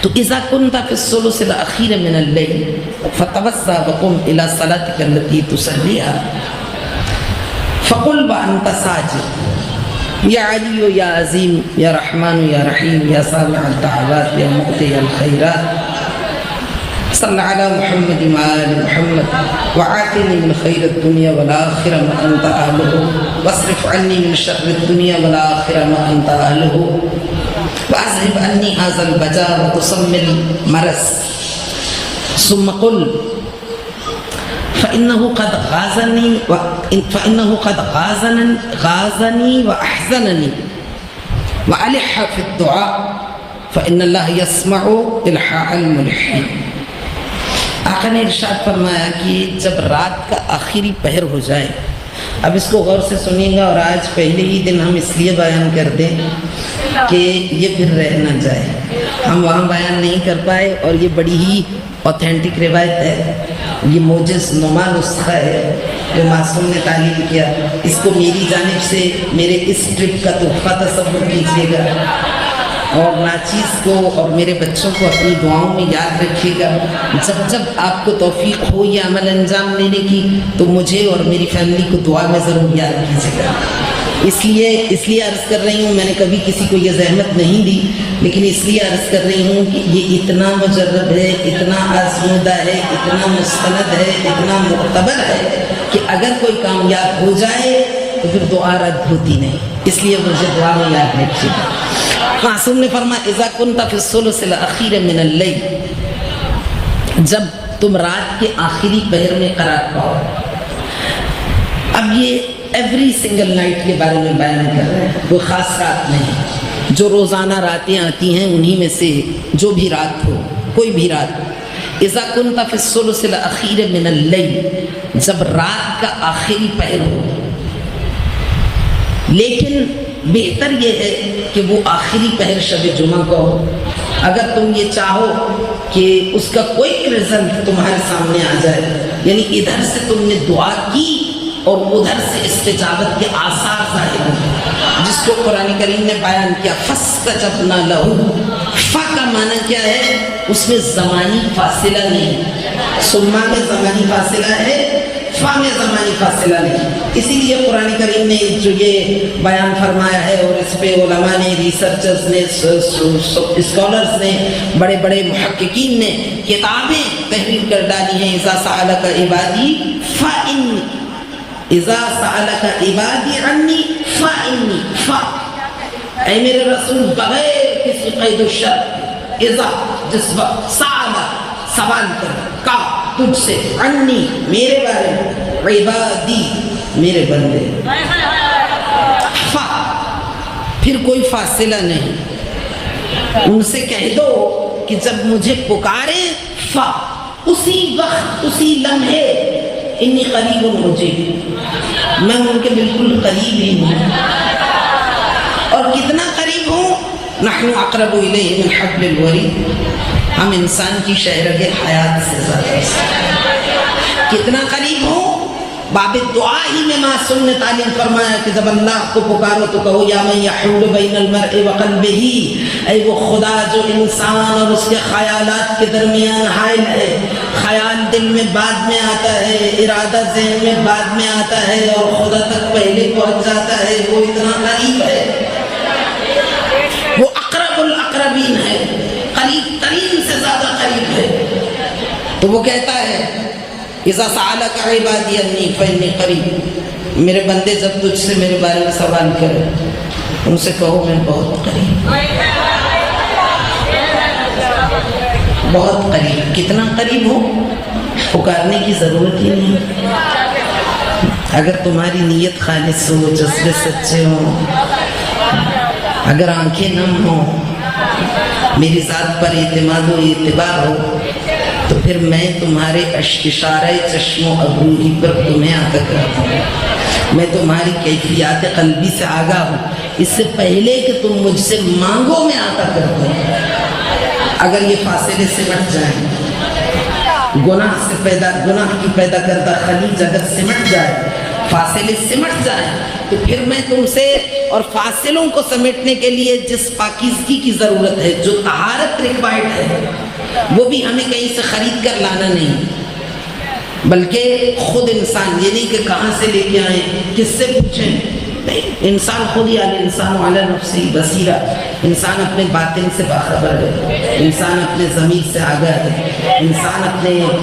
تو اذا كنت في الثلث الاخير من الليل فتوضأ وقم الى صلاتك التي تصليها فقل وانت ساجد یا علی یا عظیم یا رحمان یا رحیم یا سامع الدعوات یا مقضی الخیرات صلی علی محمد وآل محمد وعاتنی من خیر الدنیا والآخرہ ما انت اہلہ واصرف عنی من شر الدنیا والآخرہ ما انت اہلہ واذهب عنی هذا البجا وتسم المرض ثم قل فإنه قد غازني وأحزنني وألح في الدعاء فإن الله يسمع إلحاح الملحين. آقا نے ارشاد فرمایا کہ جب رات کا آخری پہر ہو جائے، اب اس کو غور سے سنیے گا، اور آج پہلے ہی دن ہم اس لیے بیان کر دیں کہ یہ پھر رہ نہ جائے، ہم وہاں بیان نہیں کر پائے، اور یہ بڑی ہی اوتھینٹک روایت ہے، یہ موجز نما نسخہ ہے جو معصوم نے تعلیم کیا، اس کو میری جانب سے میرے اس ٹرپ کا تحفہ تصور کیجیے گا، اور ناچیز کو اور میرے بچوں کو اپنی دعاؤں میں یاد رکھیے گا. جب آپ کو توفیق ہو یہ عمل انجام لینے کی تو مجھے اور میری فیملی کو دعا میں ضرور یاد کیجیے گا. اس لیے عرض کر رہی ہوں، میں نے کبھی کسی کو یہ زحمت نہیں دی، لیکن اس لیے عرض کر رہی ہوں کہ یہ اتنا مجرب ہے، اتنا آزمودہ ہے، اتنا مستند ہے، اتنا معتبر ہے کہ اگر کوئی کامیاب ہو جائے تو پھر دعا رد ہوتی نہیں. اس لیے مجھے دعا میں یاد رکھیے گا. معصوم نے فرمایا اذا كنت في الثلث الاخير من الليل، جب تم رات کے آخری پہر میں قرار پاؤ. اب یہ ایوری سنگل نائٹ کے بارے میں بیان کر رہے ہیں، کوئی خاص رات نہیں، جو روزانہ راتیں آتی ہیں انہی میں سے جو بھی رات ہو، کوئی بھی رات. اذا كنت في الثلث الاخير من الليل، جب رات کا آخری پہر ہو. لیکن بہتر یہ ہے کہ وہ آخری پہر شب جمعہ کو ہو. اگر تم یہ چاہو کہ اس کا کوئی رزلٹ تمہارے سامنے آ جائے، یعنی ادھر سے تم نے دعا کی اور ادھر سے استجابت کے آثار ظاہر ہوں، جس کو قرآن کریم نے بیان کیا فاستجبنا لہ. فا کا معنی کیا ہے؟ اس میں زمانی فاصلہ نہیں، سما میں زمانی فاصلہ ہے، فا میں زمانی فاصلہ نہیں. اسی لیے قرآن کریم نے جو یہ بیان فرمایا ہے، اور اس پہ علماء نے، ریسرچرز نے، اسکالرز نے، بڑے بڑے محققین نے کتابیں تحریر کر ڈالی ہیں. اذا سألک عبادی فإنی، اذا سألک عبادی عنی فإنی، فا اے میرے رسول بغیر کسی قید و شرط، اذا جس وقت سأل سوال کر، کا تجھ سے، عنی میرے بارے میں، عبادی میرے بندے، فا پھر کوئی فاصلہ نہیں. ان سے کہہ دو کہ جب مجھے پکارے، فا اسی وقت، اسی لمحے، انی قریب مجیب، میں ان کے بالکل قریب ہی ہوں. اور کتنا قریب ہوں؟ نحن اقرب الیہ من حبل الورید، ہم انسان کی شہرگ حیات سے زیادہ. کتنا قریب ہوں؟ باب دعا ہی میں معصوم نے تعلیم فرمایا کہ جب اللہ کو پکارو تو کہو یا من یحول بین المرء وقلبہ، اے وہ خدا جو انسان اور اس کے خیالات کے درمیان حائل ہے. خیال دل میں بعد میں آتا ہے، ارادہ ذہن میں بعد میں آتا ہے، اور خدا تک پہلے پہنچ جاتا ہے. وہ اتنا قریب ہے، وہ اقرب الاقربین ہے، قریب ترین سے زیادہ قریب ہے. تو وہ کہتا ہے اذا سألک عبادی انی فإنی قریب، میرے بندے جب تجھ سے میرے بارے میں سوال کرے ان سے کہو میں بہت قریب، بہت قریب. کتنا قریب ہو؟ پکارنے کی ضرورت ہی نہیں. اگر تمہاری نیت خالص ہو، جذبے سچے ہوں، اگر آنکھیں نم ہوں، میری ذات پر اعتماد و اعتبار ہو، تو پھر میں تمہارے اشارہ چشم و ابروہی پر تمہیں آگاہ کرتا ہوں. میں تمہاری کیفیات قلبی سے آگاہ ہوں، اس سے پہلے کہ تم مجھ سے مانگو میں آگاہ کرتا ہوں. اگر یہ فاصلے سمٹ جائیں، گناہ کی پیدا کردہ خلیج اگر سمٹ جائے، فاصلے سمٹ جائیں تو پھر میں تم سے اور فاصلوں کو سمیٹنے کے لیے جس پاکیزگی کی ضرورت ہے، جو طہارت ریکوائرڈ ہے، وہ بھی ہمیں کہیں سے خرید کر لانا نہیں، بلکہ خود انسان، یہ نہیں کہ کہاں سے لے کے آئیں، کس سے پوچھیں، نہیں، انسان خود ہی الانسان علی نفسہ بصیرہ، انسان اپنے باطن سے باخبر ہے، انسان اپنے ضمیر سے آگاہ ہے، انسان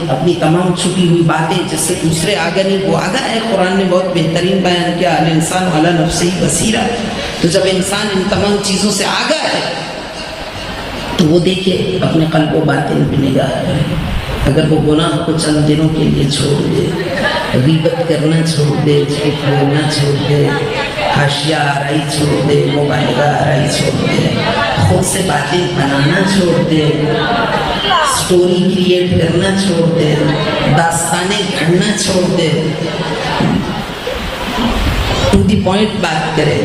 اپنی تمام چھپی ہوئی باتیں جس سے دوسرے آگاہ نہیں، وہ آگاہ ہے۔ قرآن نے بہت بہترین بیان کیا، الانسان علی نفسہ بصیرہ۔ تو جب انسان ان تمام چیزوں سے آگاہ ہے تو وہ دیکھے اپنے قلب و باطن پہ نگاہ کرے، اگر وہ گناہ کو چند دنوں کے لیے چھوڑ دے، غیبت کرنا چھوڑ دے، جھوٹ بولنا چھوڑ دے، حاشیہ آرائی چھوڑ دے، مبالغہ آرائی چھوڑ دے، خود سے باتیں بنانا چھوڑ دے، سٹوری کریٹ کرنا چھوڑ دے، داستانیں گھڑنا چھوڑ دے، ٹو دی پوائنٹ بات کرے،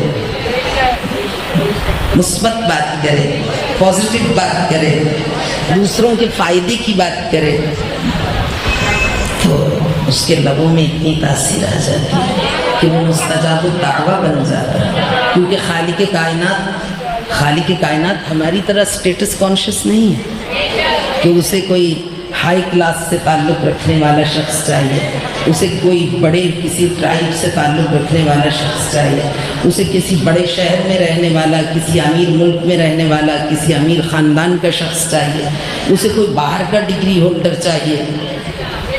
مثبت بات کرے، پازیٹیو بات کرے، دوسروں کے فائدے کی بات کرے، تو اس کے لبوں میں اتنی تاثیر آ جاتی ہے کہ وہ مستجاب الدعویٰ بن جاتا ہے، کیونکہ خالق کائنات ہماری طرح سٹیٹس کانشیس نہیں ہے کہ اسے کوئی ہائی کلاس سے تعلق رکھنے والا شخص چاہیے، اسے کوئی بڑے کسی ٹرائب سے تعلق رکھنے والا شخص چاہیے، اسے کسی بڑے شہر میں رہنے والا، کسی امیر ملک میں رہنے والا، کسی امیر خاندان کا شخص چاہیے، اسے کوئی باہر کا ڈگری ہولڈر چاہیے۔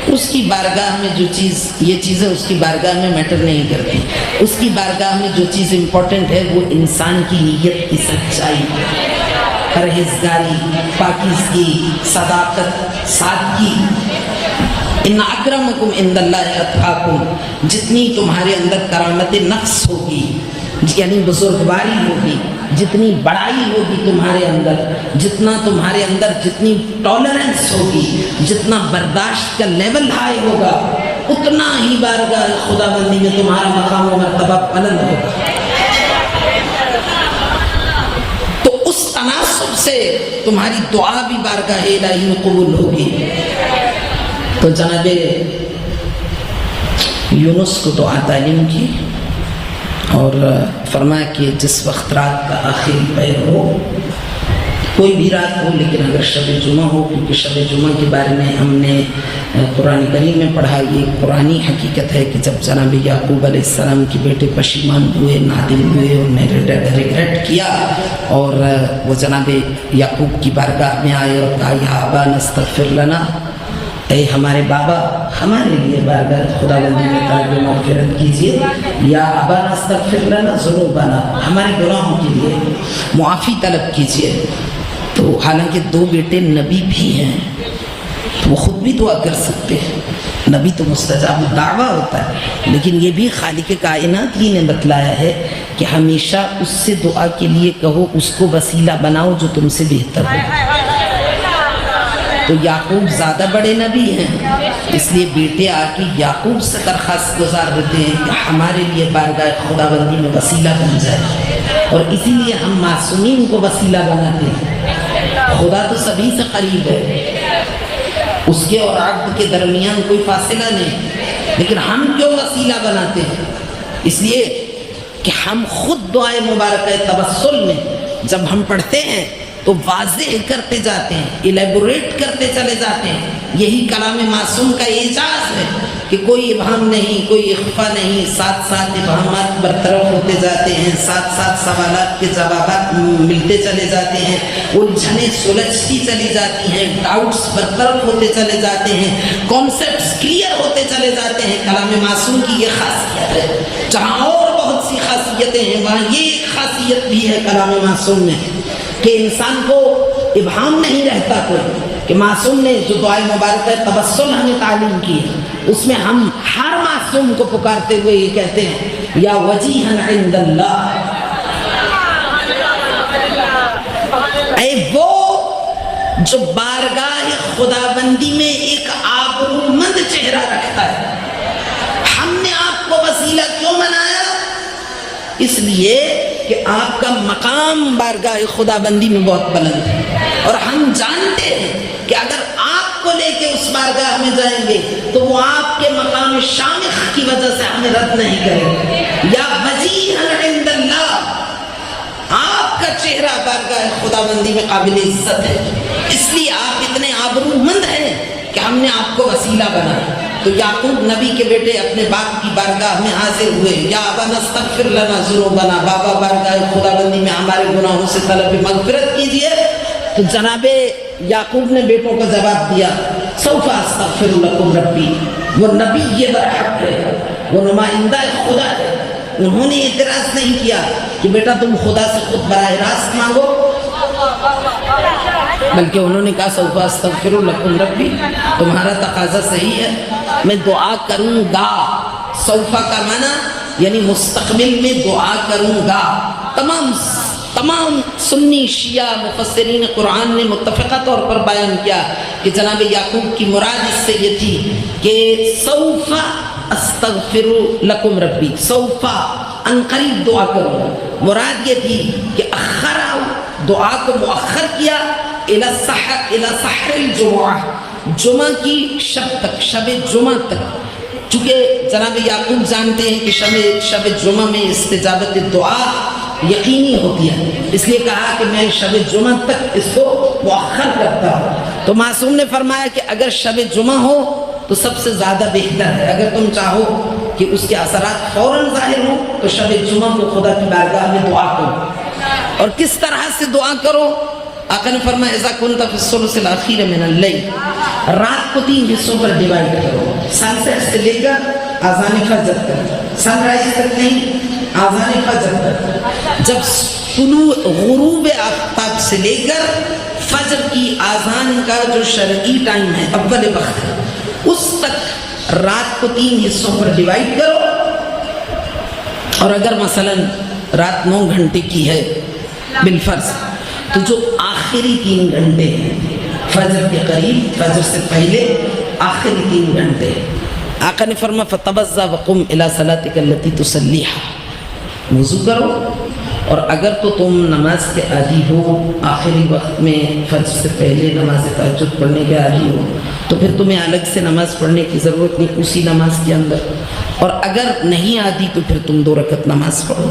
اس کی بارگاہ میں جو چیز، یہ چیزیں اس کی بارگاہ میں میٹر نہیں کرتی، اس کی بارگاہ میں جو چیز امپورٹنٹ ہے وہ انسان کی نیت کی سچائی، پرہیزگاری، پاکیزگی، صداقت، سادگی۔ ان اکرمکم عند اللہ اتقاکم، جتنی تمہارے اندر کرامت نفس ہوگی، یعنی بزرگواری ہوگی، جتنی بڑائی ہوگی تمہارے اندر، جتنا تمہارے اندر جتنی ٹالرنس ہوگی، جتنا برداشت کا لیول ہائی ہوگا، اتنا ہی بارگاہ خدا بندی میں تمہارا مقام و مرتبہ بلند ہوگا۔ تو اس تناسب سے تمہاری دعا بھی بارگاہ الہی میں قبول ہوگی۔ تو جناب یونس کو دعا تعلیم کی اور فرمایا کہ جس وقت رات کا آخری پہر ہو، کوئی بھی رات ہو، لیکن اگر شب جمعہ ہو، کیونکہ شب جمعہ کے بارے میں ہم نے قرآن کریم میں پڑھا، یہ قرآنی حقیقت ہے کہ جب جناب یعقوب علیہ السلام کے بیٹے پشیمان ہوئے، نادم ہوئے، انہوں نے ریگریٹ کیا اور وہ جناب یعقوب کی بارگاہ میں آئے اور کہا یا ابانا استغفر لنا، اے ہمارے بابا ہمارے لیے بارگاہ خدا بندی میں طلب مغفرت کیجئے، یا ابانا استغفر لنا ذنوبنا، ہمارے گناہوں کے لیے معافی طلب کیجئے۔ تو حالانکہ دو بیٹے نبی بھی ہیں تو وہ خود بھی دعا کر سکتے ہیں، نبی تو مستجاب الدعویٰ ہوتا ہے، لیکن یہ بھی خالق کائنات ہی نے بتلایا ہے کہ ہمیشہ اس سے دعا کے لیے کہو، اس کو وسیلہ بناؤ جو تم سے بہتر ہو۔ تو یعقوب زیادہ بڑے نبی ہیں، اس لیے بیٹے آ کے یعقوب سے درخواست گزار دیتے ہیں کہ ہمارے لیے بارگاہ خدا بندی میں وسیلہ بن جائے، اور اسی لیے ہم معصومین کو وسیلہ بناتے ہیں۔ خدا تو سبھی سے قریب ہے، اس کے اور عبد کے درمیان کوئی فاصلہ نہیں، لیکن ہم کیوں وسیلہ بناتے ہیں؟ اس لیے کہ ہم خود دعائے مبارکہ توسل میں جب ہم پڑھتے ہیں تو واضح کرتے جاتے ہیں، الیبوریٹ کرتے چلے جاتے ہیں۔ یہی کلام معصوم کا اعجاز ہے کہ کوئی ابہام نہیں، کوئی اخفا نہیں، ساتھ ساتھ ابہامات برطرف ہوتے جاتے ہیں، ساتھ ساتھ سوالات کے جوابات ملتے چلے جاتے ہیں، الجھنیں سلجھتی چلی جاتی ہیں، ڈاؤٹس برطرف ہوتے چلے جاتے ہیں، کانسیپٹس کلیئر ہوتے چلے جاتے ہیں۔ کلام معصوم کی یہ خاصیت ہے، جہاں اور بہت سی خاصیتیں ہیں وہاں یہ ایک خاصیت بھی ہے کلام معصوم میں، کہ انسان کو ابہام نہیں رہتا کوئی، کہ معصوم نے جو دعائے مبارکہ توسل ہمیں تعلیم کی ہے، اس میں ہم ہر معصوم کو پکارتے ہوئے یہ کہتے ہیں یا وجیہن عند اللہ، اے وہ جو بارگاہ خدا بندی میں ایک آبرومند چہرہ رکھتا ہے۔ ہم نے آپ کو وسیلہ کیوں بنایا؟ اس لیے کہ آپ کا مقام بارگاہ خدا بندی میں بہت بلند ہے، اور ہم جانتے ہیں کہ اگر آپ کو لے کے اس بارگاہ میں جائیں گے تو وہ آپ کے مقام شامخ کی وجہ سے ہمیں رد نہیں کرے. یا وجیہا عند اللہ، آپ کا چہرہ بارگاہ خداوندی میں قابل عزت ہے، اس لیے آپ اتنے آبرومند ہیں کہ ہم نے آپ کو وسیلہ بنایا. تو یعقوب نبی کے بیٹے اپنے باپ کی بارگاہ میں حاضر ہوئے. یا ابانا استغفر لنا ذنوبنا، بابا بارگاہ خداوندی میں ہمارے گناہوں سے طلب مغفرت کیجئے. تو جناب یعقوب نے بیٹوں کو جواب دیا سوف استغفر لکم ربی. وہ نبی یہ برحق ہے، وہ نمائندہ خدا ہے. انہوں نے اعتراض نہیں کیا کہ بیٹا تم خدا سے خود براہ راست مانگو، بلکہ انہوں نے کہا سوف استغفر لکم ربی، تمہارا تقاضا صحیح ہے، میں دعا کروں گا. سوفا کا معنی یعنی مستقبل میں دعا کروں گا. تمام سنی شیعہ مفسرین قرآن نے متفقہ طور پر بیان کیا کہ جناب یعقوب کی مراد اس سے یہ تھی کہ سوف استغفر لکم ربی، سوفا انقریب دعا کروں گا. مراد یہ تھی کہ اخرا، دعا کو مؤخر کیا الی سحر الجمعہ، جمعہ کی شب تک، شب جمعہ تک. چونکہ جناب یعقوب جانتے ہیں کہ شب جمعہ میں استجابت دعا یقینی ہوتی ہے، اس لیے کہا کہ میں شب جمعہ تک اس کو مؤخر کرتا ہوں. تو معصوم نے فرمایا کہ اگر شب جمعہ ہو تو سب سے زیادہ بہتر ہے. اگر تم چاہو کہ اس کے اثرات فوراً ظاہر ہوں تو شب جمعہ کو خدا کی بارگاہ میں دعا کرو. اور کس طرح سے دعا کرو؟ آقا نے فرمایا اذا كنت في الثلث الاخير من الليل، رات کو 3 حصوں پر ڈیوائیڈ کرو. سن سیٹ سے لے کر اذان فجر تک، سن رائز تک نہیں، اذان فجر تک. جب طلوع غروب آفتاب سے لے کر فجر کی اذان کا جو شرعی ٹائم ہے، اول وقت ہے، اس تک رات کو 3 حصوں پر ڈیوائیڈ کرو. اور اگر مثلا رات 9 گھنٹے کی ہے بالفرض، تو جو آخری 3 گھنٹے ہیں فجر کے قریب، فجر سے پہلے آخری 3 گھنٹے، آقا نے فرمایا فتوضا وقم الی صلاتک التی تصلیھا، وضو کرو. اور اگر تو تم نماز کے عادی ہو، آخری وقت میں فجر سے پہلے نماز تہجد پڑھنے کے عادی ہو، تو پھر تمہیں الگ سے نماز پڑھنے کی ضرورت نہیں اسی نماز کے اندر. اور اگر نہیں عادی تو پھر تم 2 رکعت نماز پڑھو،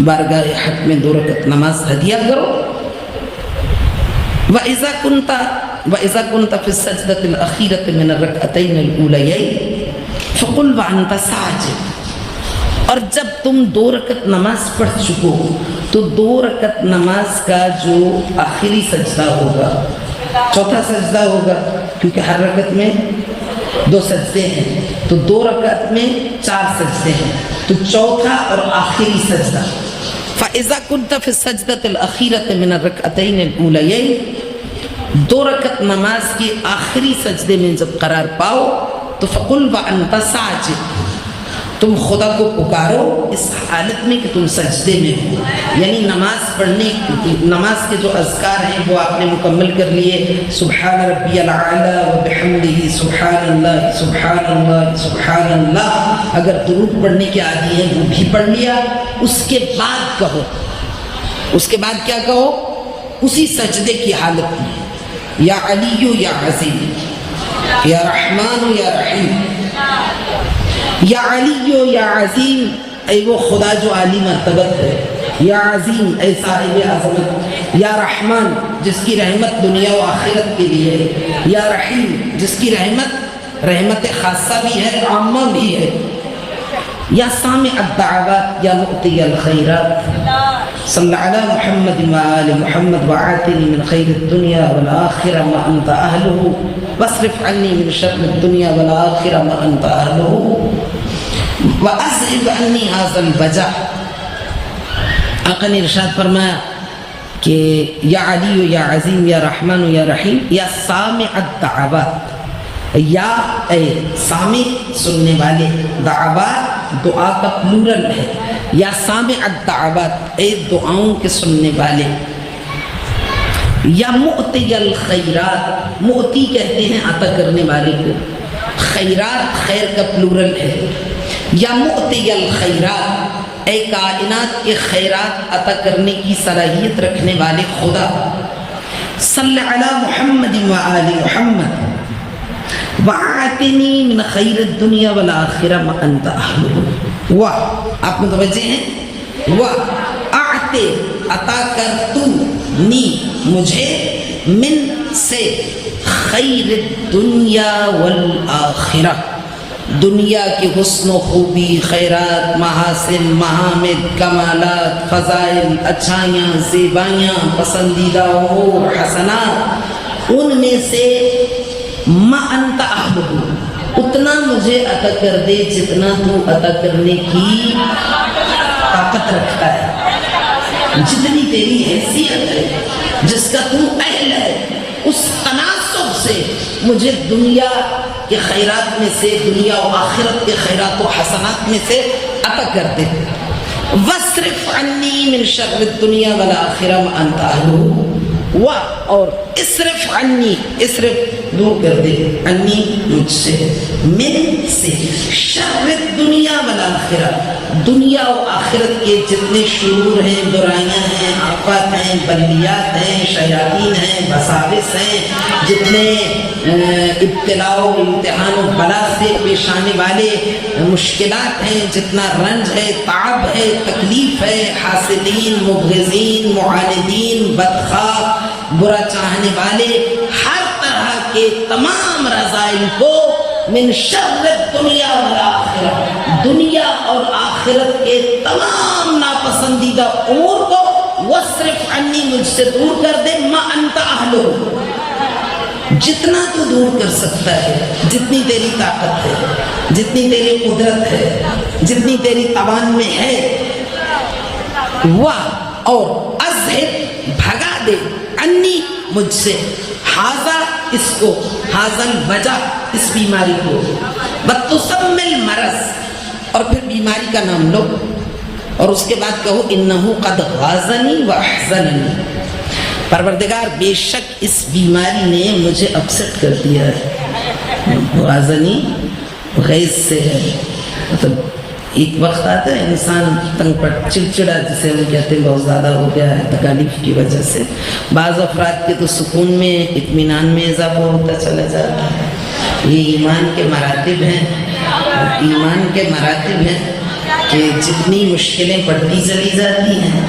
بارگاہ حق میں 2 رکعت نماز ہدیہ کرو. وَإِذَا كُنْتَ فِي السَّجْدَةِ الْأَخِيرَةِ مِنَ الرَّكْعَتَيْنِ الْأُولَيَيْنِ فَقُلْ وَأَنْتَ سَاجِدٌ. اور جب تم 2 رکعت نماز پڑھ چکو تو 2 رکعت نماز کا جو آخری سجدہ ہوگا، چوتھا سجدہ ہوگا، کیونکہ ہر رکعت میں 2 سجدے ہیں، تو 2 رکعت میں 4 سجدے ہیں، تو چوتھا اور آخری سجدہ. فَإِذَا كُنْتَ فِي السَّجْدَةِ الْأَخِيرَةِ مِنَ الرَّكْعَتَيْنِ الْأُولَيَيْنِ، 2 رکعت نماز کے آخری سجدے میں جب قرار پاؤ تو فَقُلْ وَأَنْتَ سَاجِدٌ، تم خدا کو پکارو اس حالت میں کہ تم سجدے میں ہو. یعنی نماز کے جو اذکار ہیں وہ آپ نے مکمل کر لیے. سبحان ربی العالی و بحمدہ، سبحان اللہ سبحان اللہ سبحان اللہ. اگر درود پڑھنے کے عادی ہیں وہ بھی پڑھ لیا. اس کے بعد کہو، اس کے بعد کیا کہو؟ اسی سجدے کی حالت میں یا علی یا عظیم، یا رحمان یا رحیم، یا علی یا عظیم، اے وہ خدا جو عالی مرتبت ہے، یا عظیم اے صاحب عظمت، یا رحمان جس کی رحمت دنیا و آخرت کے لیے ہے، یا رحیم جس کی رحمت خاصہ بھی ہے عامہ بھی ہے، یا سامع الدعوات یا مؤتی الخیرات. صلی علی محمد و آل محمد وآتنی من خیر الدنیا والآخرہ ما انت اہلہ واصرف عنی من شر الدنیا والآخرہ ما انت اہلہ وَأَذْهِبْ عَنِّي هَذَا الْوَجَعَ. آقا نے ارشاد فرمایا کہ یا علی یا عظیم یا رحمان یا رحیم، یا سامع الدعوات، یا اے سامع سننے والے، دعوات دعا کا پلورل ہے، یا سامع الدعوات اے دعاؤں کے سننے والے، یا مؤتی الخیرات، مؤتی کہتے ہیں عطا کرنے والے کو، خیرات خیر کا پلورل ہے، یا مؤتی الخیرات اے کائنات کے خیرات عطا کرنے کی صلاحیت رکھنے والے خدا. صلی علی محمد و آل محمد، وَآتِنِي مِنْ خَيْرِ الدُّنْيَا وَالْآخِرَةِ مَا أَنْتَ أَهْلُهُ آپ متوجہ ہیں؟ وَآتِ عطا کر تو نی مجھے من سے خیر الدنیا والآخرہ دنیا کی حسن و خوبی، خیرات، محاسن، محامد، کمالات، فضائل، اچھائیاں، زیبائیاں، پسندیدہ امور، حسنات، ان میں سے ما انت اہلہ اتنا مجھے عطا کر دے جتنا تو عطا کرنے کی طاقت رکھتا ہے، جتنی تیری حیثیت ہے، جس کا تو اہل ہے، اس تناسب سے مجھے دنیا کے خیرات میں سے، دنیا و آخرت کے خیرات و حسنات میں سے عطا کر دے۔ وَاصْرِفْ عَنِّي مِنْ شَرِّ الدُّنْيَا وَالْآخِرَةِ مَا أَنْتَ أَهْلُهُ اور اصرف عنی، اصرف دور کر دے، عنی مجھ سے، من سے، شر الدنیا والآخرہ دنیا و آخرت کے جتنے شرور ہیں، برائیاں ہیں، آفات ہیں، بلیات ہیں، شیاطین ہیں، وساوس ہیں، جتنے ابتلاء و امتحان و بلا سے پیش آنے والے مشکلات ہیں، جتنا رنج ہے، تعب ہے، تکلیف ہے، حاسدین، مبغضین، معاندین، بدخواہ، برا چاہنے والے، ہر طرح کے تمام رذائل کو من شر الدنیا والآخرہ دنیا اور آخرت کے تمام ناپسندیدہ امور کو وصرف عنی مجھ سے دور کر دے، ما انت اہلہ جتنا تو دور کر سکتا ہے، جتنی تیری طاقت ہے، جتنی تیری قدرت ہے، جتنی تیری توان میں ہے، وہ اور اذہب بھگا دے عنی مجھ سے، حاضا اس کو، حاضل وجہ اس بیماری کو، وَتُسَمِّ الْمَرَض اور پھر بیماری کا نام لو اور اس کے بعد کہو انہو قد غازنی واحزننی پروردگار بے شک اس بیماری نے مجھے اپسٹ کر دیا ہے۔ غازنی غیظ سے ہے، مطلب ایک وقت آتا ہے انسان تنگ پٹ چڑچڑا جسے ہم کہتے ہیں بہت زیادہ ہو گیا ہے تکالیف کی وجہ سے، بعض افراد کے تو سکون میں اطمینان میں اضافہ ہوتا چلا جاتا ہے۔ یہ ایمان کے مراتب ہیں، ایمان کے مراتب ہیں کہ جتنی مشکلیں بڑھتی چلی جاتی ہیں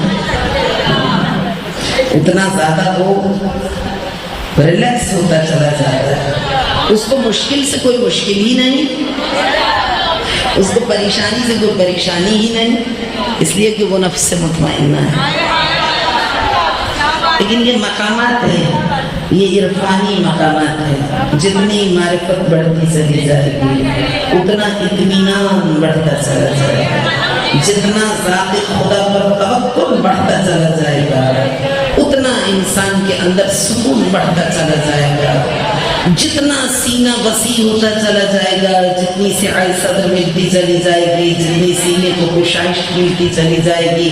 اتنا زیادہ وہ ریلیکس ہوتا چلا جاتا ہے، اس کو مشکل سے کوئی مشکل ہی نہیں، اس کو پریشانی سے کوئی پریشانی ہی نہیں، اس لیے کہ وہ نفس سے مطمئنہ ہے۔ لیکن یہ مقامات ہیں، یہ عرفانی مقامات ہیں، جتنی معرفت بڑھتی چلی جائے گی اتنا اطمینان بڑھتا چلا جائے گا، جتنا ذات خدا پر توکل بڑھتا چلا جائے گا اتنا انسان کے اندر سکون بڑھتا چلا جائے گا، جتنا سینہ وسیع ہوتا چلا جائے گا، جتنی سعہ صدر ملتی چلی جائے گی، جتنی سینے کو گشائش ملتی چلی جائے گی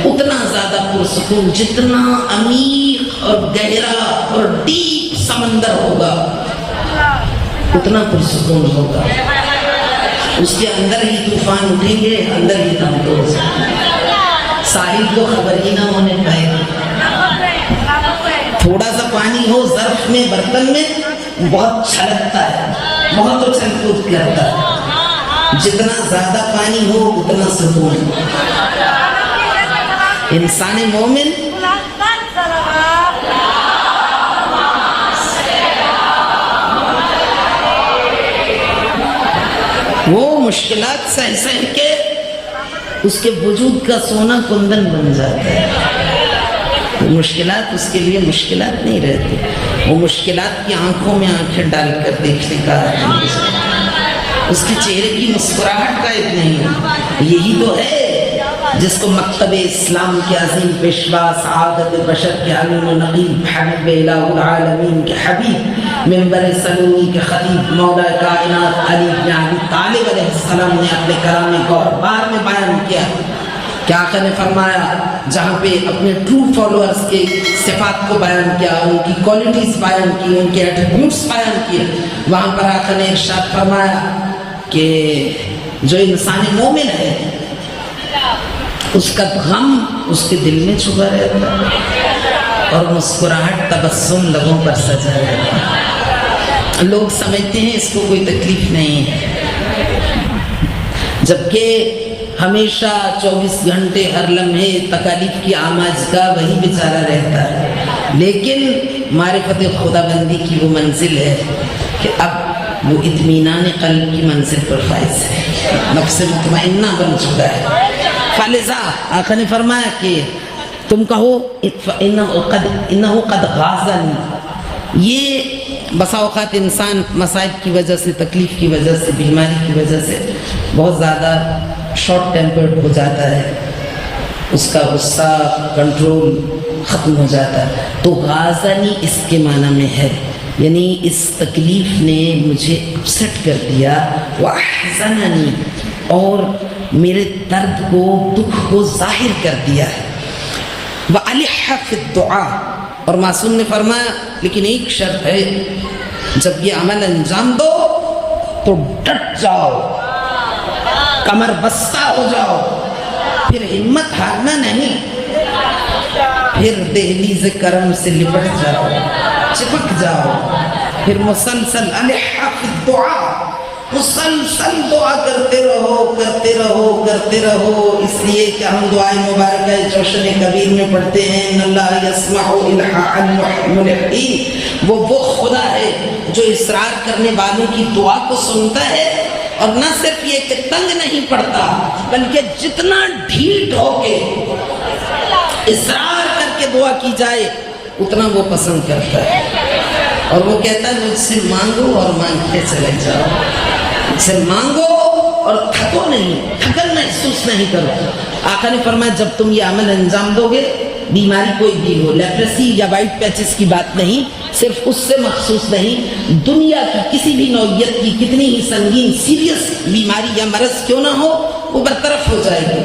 اتنا زیادہ پرسکون، جتنا عمیق اور گہرا اور ڈیپ سمندر ہوگا اتنا پرسکون ہوگا، اس کے اندر ہی طوفان اٹھیں گے، اندر ہی دم توڑ ساحل کو خبر ہی نہ ہونے پائے گی، تھوڑا سا پانی ہو ظرف میں برتن میں بہت چھلکتا ہے، بہت اچھل کود کرتا ہے، جتنا زیادہ پانی ہو اتنا سکون۔ انسان مومن وہ مشکلات سہ سہ کے اس کے وجود کا سونا کندن بن جاتا ہے، مشکلات اس کے لیے مشکلات نہیں رہتی، وہ مشکلات کی آنکھوں میں آنکھیں ڈال کر دیکھنے کا اس کے چہرے کی مسکراہٹ کا ایک نہیں ہے، یہی تو ہے جس کو مکتب اسلام کے عظیم پیشوا، سعادت بشر کے علم و نقیب، حبیب الہ العالمین کے حبیب، منبر سلوی کے خطیب، مولا کائنات علی بن ابی طالب علیہ السلام نے اپنے کلام گور بار میں بیان کیا کہ آقا نے فرمایا جہاں پہ اپنے ٹرو فالوورز کے صفات کو بیان کیا، ان کی کوالٹیز بیان کی، ان کے ایٹریبیوٹس بیان کیے، وہاں پر آقا نے ارشاد فرمایا کہ جو انسان مومن ہے اس کا غم اس کے دل میں چھپا رہتا ہے اور مسکراہٹ تبسم لبوں پر سجا رہتا ہے۔ لوگ سمجھتے ہیں اس کو کوئی تکلیف نہیں ہے، جبکہ ہمیشہ 24 گھنٹے ہر لمحے تکالیف کی آماج کا وہی بیچارہ رہتا ہے، لیکن معرفت خدا بندی کی وہ منزل ہے کہ اب وہ اطمینان قلب کی منزل پر فائز ہے، نفس مطمئنہ بن چکا ہے۔ فلذا آقا نے فرمایا کہ تم کہو انہو قد غازنی، یہ بسا اوقات انسان مصائب کی وجہ سے، تکلیف کی وجہ سے، بیماری کی وجہ سے بہت زیادہ شارٹ ٹیمپرڈ ہو جاتا ہے، اس کا غصہ کنٹرول ختم ہو جاتا ہے، تو غازنی اس کے معنی میں ہے، یعنی اس تکلیف نے مجھے اپسٹ کر دیا، وَأَحْزَنَنِي، اور میرے درد کو، دکھ کو ظاہر کر دیا ہے، وَأَلِحَّ فِي الدُّعَاء، اور معصوم نے فرمایا لیکن ایک شرط ہے، جب یہ عمل انجام دو تو ڈٹ جاؤ، کمر بستہ ہو جاؤ، پھر ہمت ہارنا نہیں، پھر دہلیز کرم سے لپٹ جاؤ، چپک جاؤ، پھر مسلسل الحا فی الدعاء، مسلسل دعا کرتے رہو کرتے رہو کرتے رہو، اس لیے کہ ہم دعائیں مبارکہ جوشن کبیر میں پڑھتے ہیں، ان اللہ یسمع الحاء الملحین، وہ خدا ہے جو اصرار کرنے والوں کی دعا کو سنتا ہے، اور نہ صرف یہ کہ تنگ نہیں پڑتا بلکہ جتنا ڈھیٹ ہو کے اصرار کر کے دعا کی جائے اتنا وہ پسند کرتا ہے، اور وہ کہتا ہے مجھ سے مانگو اور مانگتے چلے جاؤ، مجھ سے مانگو اور تھکو نہیں، تھکن محسوس نہیں کرو۔ آقا نے فرمایا جب تم یہ عمل انجام دو گے، بیماری کوئی بھی ہو، لیپریسی یا وائٹ پیچز کی بات نہیں، صرف اس سے مخصوص نہیں، دنیا کی کسی بھی نوعیت کی کتنی ہی سنگین سیریس بیماری یا مرض کیوں نہ ہو، وہ برطرف ہو جائے گی۔